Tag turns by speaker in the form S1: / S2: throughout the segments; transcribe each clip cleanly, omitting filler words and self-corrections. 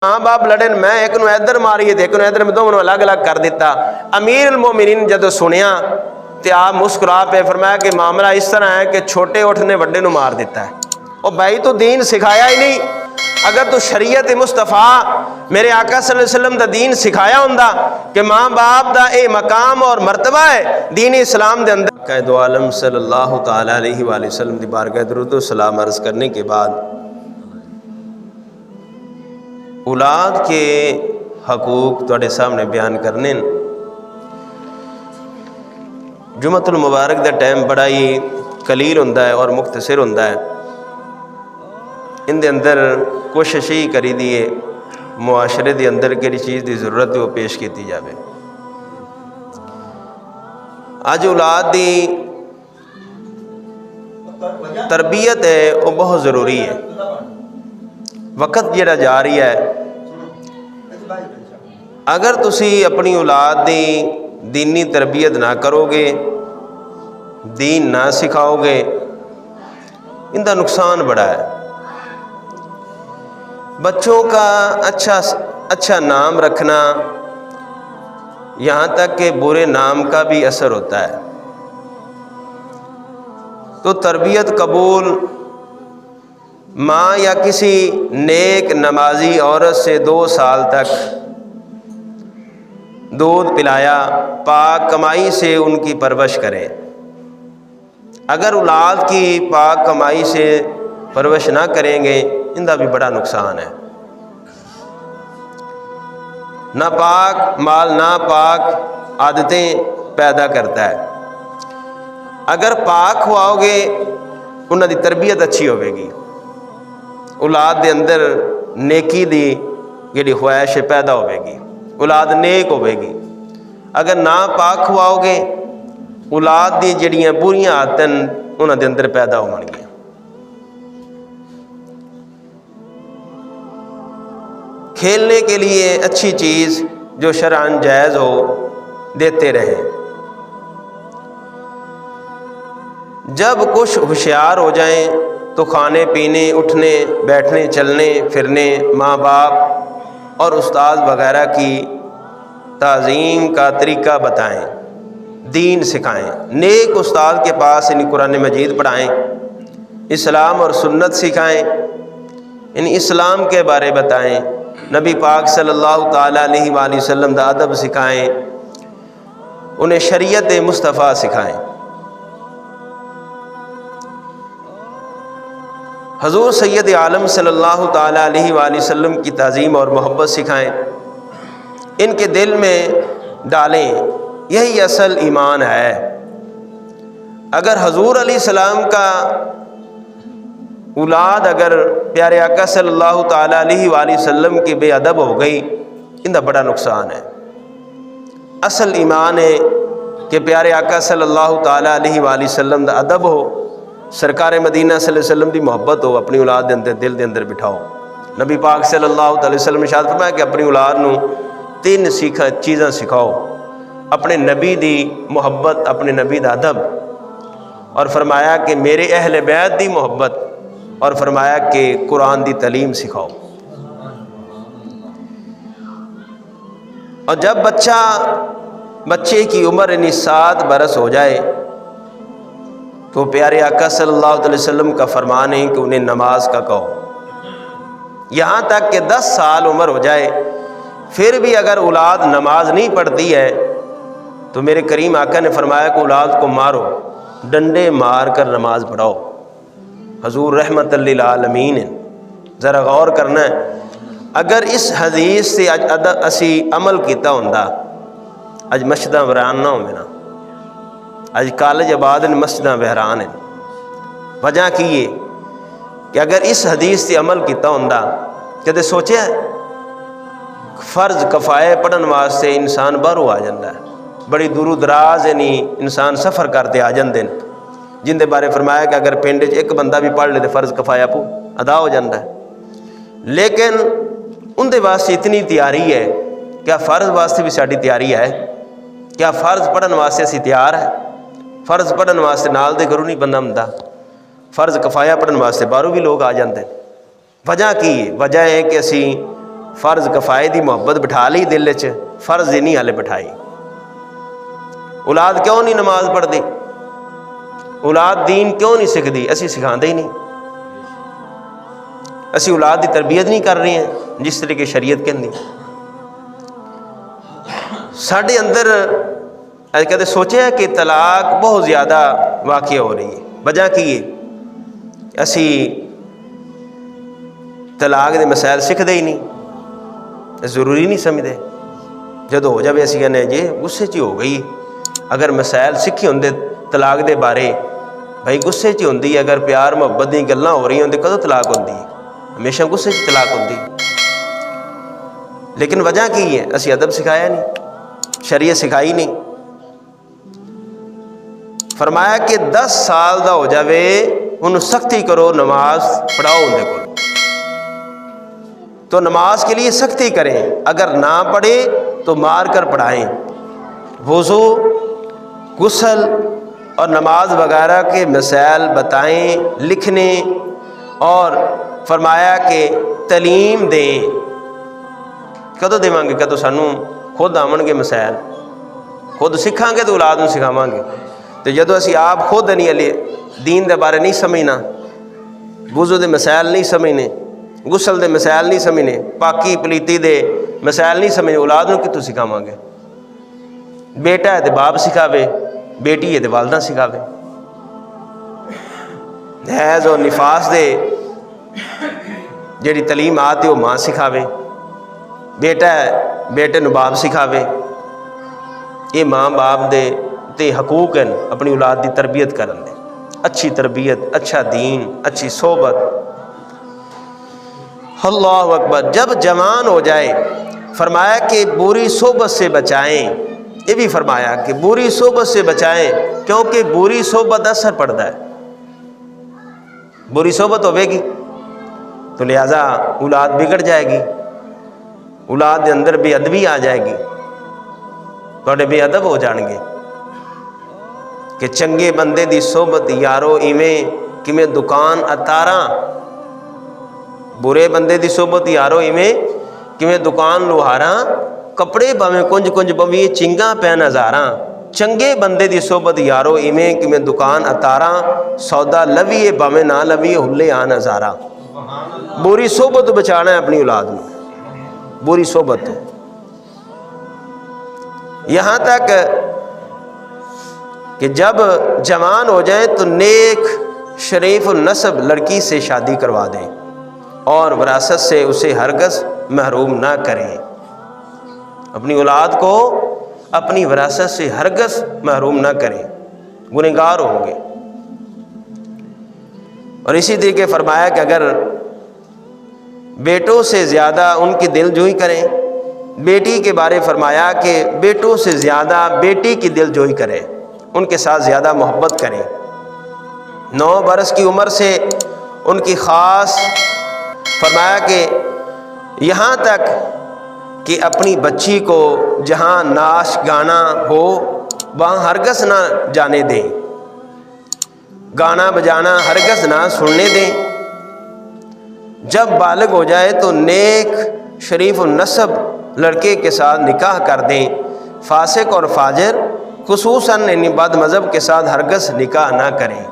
S1: ماں باپ لڑن میں ایک نو ادھر ماری تے ایک نو ادھر، میں دونوں الگ الگ کر دیتا۔ امیر المومنین جدو سنیا تے آپ مسکرا پہ فرمایا کہ معاملہ اس طرح ہے کہ چھوٹے اٹھ نے وڈے نو مار دیتا ہے۔ او بھائی تو دین سکھایا ہی نہیں، اگر تو شریعت مصطفیٰ میرے آقا صلی اللہ علیہ وسلم دا دین سکھایا ہوندا کہ ماں باپ دا اے مقام اور مرتبہ ہے دین اسلام دے اندر۔ قائد عالم صلی اللہ تعالی علیہ وآلہ وسلم دی بارگاہ درود و سلام عرض کرنے کے بعد اولاد کے حقوق تواڈے سامنے بیان کرنے۔ جمعۃ المبارک دا ٹائم بڑا ہی قلیل ہوندا ہے اور مختصر ہوندا ہے، ان دے اندر کوشش ہی کری دیے معاشرے دے اندر کہڑی چیز دی ضرورت ہے وہ پیش کیتی جاوے۔ اج اولاد دی تربیت ہے وہ بہت ضروری ہے۔ وقت جڑا جا رہی ہے، اگر تسی اپنی اولاد دی دینی تربیت نہ کرو گے، دین نہ سکھاؤ گے، ان کا نقصان بڑا ہے۔ بچوں کا اچھا نام رکھنا، یہاں تک کہ برے نام کا بھی اثر ہوتا ہے۔ تو تربیت قبول ماں یا کسی نیک نمازی عورت سے 2 سال تک دودھ پلایا، پاک کمائی سے ان کی پرورش کرے۔ اگر اولاد کی پاک کمائی سے پرورش نہ کریں گے، ان کا بھی بڑا نقصان ہے۔ ناپاک مال ناپاک عادتیں پیدا کرتا ہے۔ اگر پاک کھواؤ گے انہاں دی تربیت اچھی ہوے گی، اولاد دے اندر نیکی دی جڑی خواہش پیدا ہوے گی، اولاد نیک ہوے گی۔ اگر نا پاک کھواؤ گے اولاد دی جڑیاں بریاں عادتاں انہاں دے اندر پیدا ہون گی۔ کھیلنے کے لیے اچھی چیز جو شرعاً جائز ہو دیتے رہے۔ جب کچھ ہوشیار ہو جائیں تو کھانے پینے اٹھنے بیٹھنے چلنے پھرنے ماں باپ اور استاد وغیرہ کی تعظیم کا طریقہ بتائیں، دین سکھائیں۔ نیک استاد کے پاس انہیں قرآن مجید پڑھائیں، اسلام اور سنت سکھائیں، انہیں اسلام کے بارے بتائیں، نبی پاک صلی اللہ تعالیٰ علیہ وآلہ وسلم دا ادب سکھائیں، انہیں شریعت مصطفیٰ سکھائیں۔ حضور سید عالم صلی اللہ تعالیٰ علیہ وآلہ وسلم کی تعظیم اور محبت سکھائیں، ان کے دل میں ڈالیں، یہی اصل ایمان ہے۔ اگر حضور علیہ السلام کا اولاد اگر پیارے آقا صلی اللہ تعالیٰ علیہ وآلہ وسلم کی بے ادب ہو گئی، ان کا بڑا نقصان ہے۔ اصل ایمان ہے کہ پیارے آقا صلی اللہ تعالیٰ علیہ وآلہ وسلم کا ادب ہو، سرکار مدینہ صلی اللہ علیہ وسلم دی محبت ہو، اپنی اولاد دے اندر دل دے اندر بٹھاؤ۔ نبی پاک صلی اللہ علیہ وسلم ارشاد فرمایا کہ اپنی اولاد نو 3 چیزاں سکھاؤ، اپنے نبی دی محبت، اپنے نبی دا ادب، اور فرمایا کہ میرے اہل بیت دی محبت، اور فرمایا کہ قرآن دی تعلیم سکھاؤ۔ اور جب بچے کی عمر 7 برس ہو جائے تو پیارے آقا صلی اللہ علیہ وسلم کا فرمان ہے کہ انہیں نماز کا کہو۔ یہاں تک کہ 10 سال عمر ہو جائے پھر بھی اگر اولاد نماز نہیں پڑھتی ہے تو میرے کریم آقا نے فرمایا کہ اولاد کو مارو، ڈنڈے مار کر نماز پڑھاؤ۔ حضور رحمت للعالمین ہے، ذرا غور کرنا ہے۔ اگر اس حدیث سے اسی عمل کیتا ہوندا، اج مسجداں ویران نہ ہوویں نا، اج کالج آباد مسجداں ویران ہیں۔ وجہ کی ہے کہ اگر اس حدیث سے عمل کیتا ہوندا، کدے سوچیا ہے فرض کفایے پڑھن واسطے انسان باہروں آ جاندہ ہے، بڑی دور و دراز انسان سفر کرتے آ جاندے ہیں، جن دے بارے فرمایا کہ اگر پنڈ ایک بندہ بھی پڑھ لے تو فرض کفایہ ادا ہو جاندہ ہے۔ لیکن ان دے واسطے اتنی تیاری ہے، کیا فرض واسطے بھی ساری تیاری ہے؟ کیا فرض پڑھن واسطے اسی تیار ہے؟ فرض پڑھن واسطے نال دے گھروں نہیں بندہ ہوندا، فرض کفایہ پڑھن واسطے باہروں بھی لوگ آ جاندے ہیں۔ وجہ کی ہے؟ وجہ ہے کہ اسی فرض کفایے دی محبت بٹھا لی دل وچ، فرض دی نہیں ہالے بٹھائی۔ اولاد کیوں نہیں نماز پڑھتی؟ اولاد دین کیوں نہیں سکھتی؟ اسی سکھاندے ہی نہیں، اسی اولاد دی تربیت نہیں کر رہے ہیں جس طرح کہ شریعت کہندی۔ ساڈے اندر کدے سوچیا کہ طلاق بہت زیادہ واقع ہو رہی ہے، وجہ کی ہے؟ اسی طلاق دے مسائل سکھدے ہی نہیں، ضروری نہیں سمجھتے۔ جدو ہو جائے اسی کہنے جی غصے چ ہو گئی، اگر مسائل سکھی ہوندے طلاق دے بارے بھائی غصے چ ہوندی، اگر پیار محبت دی گلاں ہو رہی ہوندے کدوں طلاق ہوندی؟ ہمیشہ غصے چ طلاق ہوندی۔ لیکن وجہ کی ہے؟ اسی ادب سکھایا نہیں، شریعت سکھائی نہیں۔ فرمایا کہ 10 سال دا ہو جاوے انہوں سختی کرو، نماز پڑھاؤ اندے کو، تو نماز کے لیے سختی کریں، اگر نہ پڑھے تو مار کر پڑھائیں۔ وضو، غسل اور نماز وغیرہ کے مسائل بتائیں، لکھنے، اور فرمایا کہ تعلیم دیں۔ کدو دیواں گے؟ کدو سانو خود آون گے مسائل، خود سکھاں گے تو اولاد نوں سکھاواں گے۔ تو جدو اسی آپ خود نہیں علی دین دے بارے نہیں سمجھنا، وضو دے مسائل نہیں سمجھنے، غسل دے مسائل نہیں سمجھنے، پاکی پلیتی دے مسائل نہیں سمجھنے، اولاد نوں کتوں سکھاواں گے؟ بیٹا ہے تو باپ سکھاوے، بیٹی ہے تو والدہ سکھاوے۔ حیض اور نفاس دے جڑی تعلیمات ہے وہ ماں سکھاوے، بیٹا ہے بیٹے نوں باپ سکھاوے۔ یہ ماں باپ دے تے حقوق ہیں اپنی اولاد دی تربیت کرن دے، اچھی تربیت، اچھا دین، اچھی صحبت۔ اللہ اکبر۔ جب جوان ہو جائے فرمایا کہ بری صحبت سے بچائیں، یہ بھی فرمایا کہ بری صحبت سے بچائیں، کیونکہ بری صحبت اثر پڑتا ہے، بری صحبت ہوے گی تو لہذا اولاد بگڑ جائے گی، اولاد دے اندر بے ادبی آ جائے گی، تھوڑے بے ادب ہو جان گے کہ چنگے بندے دی صحبت یارو ایویں کیویں دکان اتاراں، برے بندے دی صحبت یارو ایویں کیویں دکان لوہاراں، کپڑے باویں کنج کنج بویں چنگاں پین ہزاراں، چنگے بندے دی صحبت یارو ایویں کیویں دکان اتاراں، سودا لویے باویں نہ لویے ہلے آن ہزاراں۔ بری صحبت بچانا ہے اپنی اولاد میں، بری صحبت تو یہاں تک کہ جب جوان ہو جائیں تو نیک شریف النسب لڑکی سے شادی کروا دیں اور وراثت سے اسے ہرگز محروم نہ کریں۔ اپنی اولاد کو اپنی وراثت سے ہرگز محروم نہ کریں، گنہگار ہوں گے۔ اور اسی طریقے فرمایا کہ اگر بیٹوں سے زیادہ ان کی دل جوئی کریں، بیٹی کے بارے فرمایا کہ بیٹوں سے زیادہ بیٹی کی دل جوئی کریں، ان کے ساتھ زیادہ محبت کریں۔ 9 برس کی عمر سے ان کی خاص فرمایا کہ یہاں تک کہ اپنی بچی کو جہاں ناچ گانا ہو وہاں ہرگز نہ جانے دیں، گانا بجانا ہرگز نہ سننے دیں۔ جب بالغ ہو جائے تو نیک شریف النسب لڑکے کے ساتھ نکاح کر دیں، فاسق اور فاجر خصوصاً بد مذہب کے ساتھ ہرگز نکاح نہ کریں۔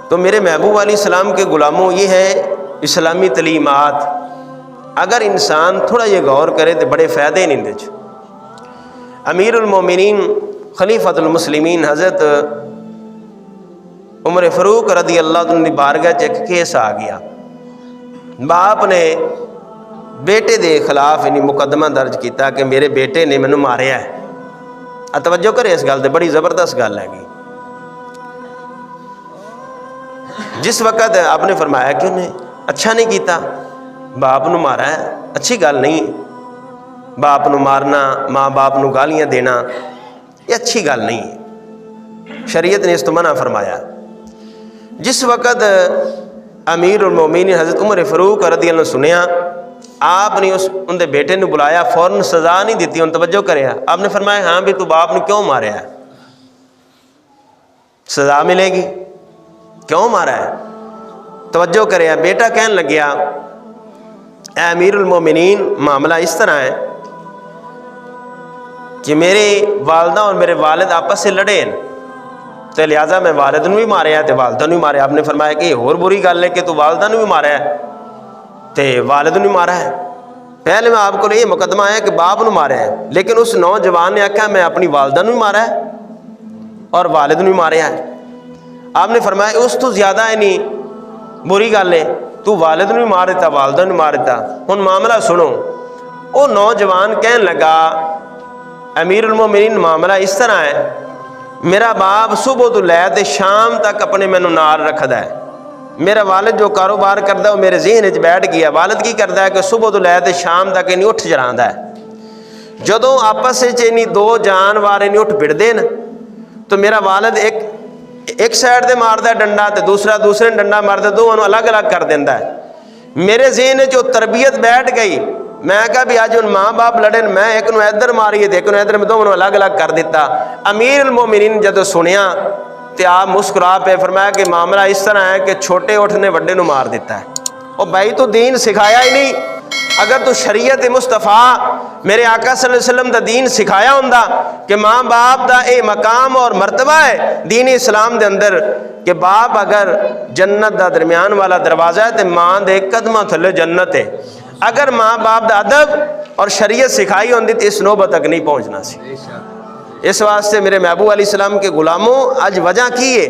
S1: تو میرے محبوب علیہ السلام کے غلاموں یہ ہے اسلامی تعلیمات، اگر انسان تھوڑا یہ غور کرے تو بڑے فائدے نہیں دے۔ امیر المومنین خلیفۃ المسلمین حضرت عمر فاروق رضی اللہ عنہ کی بارگاہ ایک کیس آ گیا، باپ نے بیٹے دے خلاف مقدمہ درج کیتا کہ میرے بیٹے نے مینوں ماریا ہے۔ توجہ کرے اس گل تے، بڑی زبردست گل ہے گی۔ جس وقت آپ نے فرمایا کہ انہیں اچھا نہیں کیتا، باپ نو مارا ہے، اچھی گل نہیں، باپ نو مارنا، ماں باپ نو گالیاں دینا یہ اچھی گل نہیں ہے، شریعت نے اس تو منع فرمایا۔ جس وقت امیر المومنین حضرت عمر فاروق رضی اللہ عنہ سنیا، آپ نے ان دے بیٹے نے بلایا، فوراً سزا نہیں دیتی، ان توجہ کرے، آپ نے فرمایا ہاں بھی تو باپ نے کیوں مارا ہے، سزا ملے گی، کیوں مارا ہے؟ توجہ کرے، بیٹا کہنے لگیا اے امیر المومنین معاملہ اس طرح ہے کہ میری والدہ اور میرے والد آپس سے لڑے ہیں، تو لہٰذا میں والد نو بھی ماریا تو والدہ نو بھی ماریا۔ آپ نے فرمایا کہ یہ اور بری گل ہے کہ تو والدہ نو بھی ماریا ہے تو والد نو بھی مارا ہے۔ پہلے میں آپ کو یہ مقدمہ ہے کہ باپ نو ماریا ہے، لیکن اس نوجوان نے آکھا میں اپنی والدہ نو بھی مارا ہے اور والد نو بھی ماریا ہے۔ آپ نے فرمایا اس تو زیادہ ہے نہیں بری گل ہے، تو والد نو بھی مار دیتا والدہ نو بھی مار دیتا۔ ہن معاملہ سنو، وہ نوجوان کہنے لگا امیر المومنین معاملہ اس طرح ہے، میرا باپ صبح تو لے تے شام تک اپنے مینوں نال رکھدا ہے، میرا والد جو کاروبار کردا ہے وہ میرے ذہن وچ بیٹھ گیا۔ والد کی کردا ہے کہ صبح تو لے تے شام تک انہیں اٹھ جراندا ہے، جدوں آپس وچ انہیں دو جانور انہیں اٹھ بڑھدے نا تو میرا والد ایک سائڈ تے ماردا ہے ڈنڈا تے دوسرا دوسرے ڈنڈا ماردا، دونوں الگ الگ کر دیندا ہے۔ میرے ذہن وچ تربیت بیٹھ گئی، میں کہا بھی آج ان ماں باپ لڑے، میں ایک نو ادھر ماری تے ایک نو ادھر، میں دونوں الگ الگ کر دیتا۔ امیر المومنین جدو سنیا تے آپ مسکرا پہ فرمایا کہ معاملہ اس طرح ہے کہ چھوٹے اٹھ نے وڈے نو مار دیتا ہے۔ اور بھائی تو دین سکھایا ہی نہیں، اگر تو شریعت مصطفیٰ میرے آقا صلی اللہ علیہ وسلم دا دین سکھایا ہوندا کہ ماں باپ دا اے مقام اور مرتبہ ہے دین اسلام دے اندر کہ باپ اگر جنت دا درمیان والا دروازہ ہے تے ماں دے قدمہ تھلے جنت ہے، اگر ماں باپ دا ادب اور شریعت سکھائی ہوندی تو اس نوبت تک نہیں پہنچنا سی۔ اس واسطے میرے محبوب علیہ السلام کے غلاموں اج وجہ کی ہے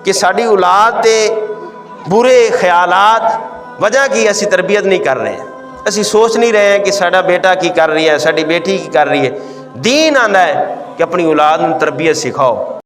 S1: کہ ساری اولاد تے برے خیالات، وجہ کی اسی تربیت نہیں کر رہے ہیں، اسی سوچ نہیں رہے ہیں کہ ساڈا بیٹا کی کر رہی ہے، ساری بیٹی کی کر رہی ہے۔ دین آندا ہے کہ اپنی اولاد میں تربیت سکھاؤ۔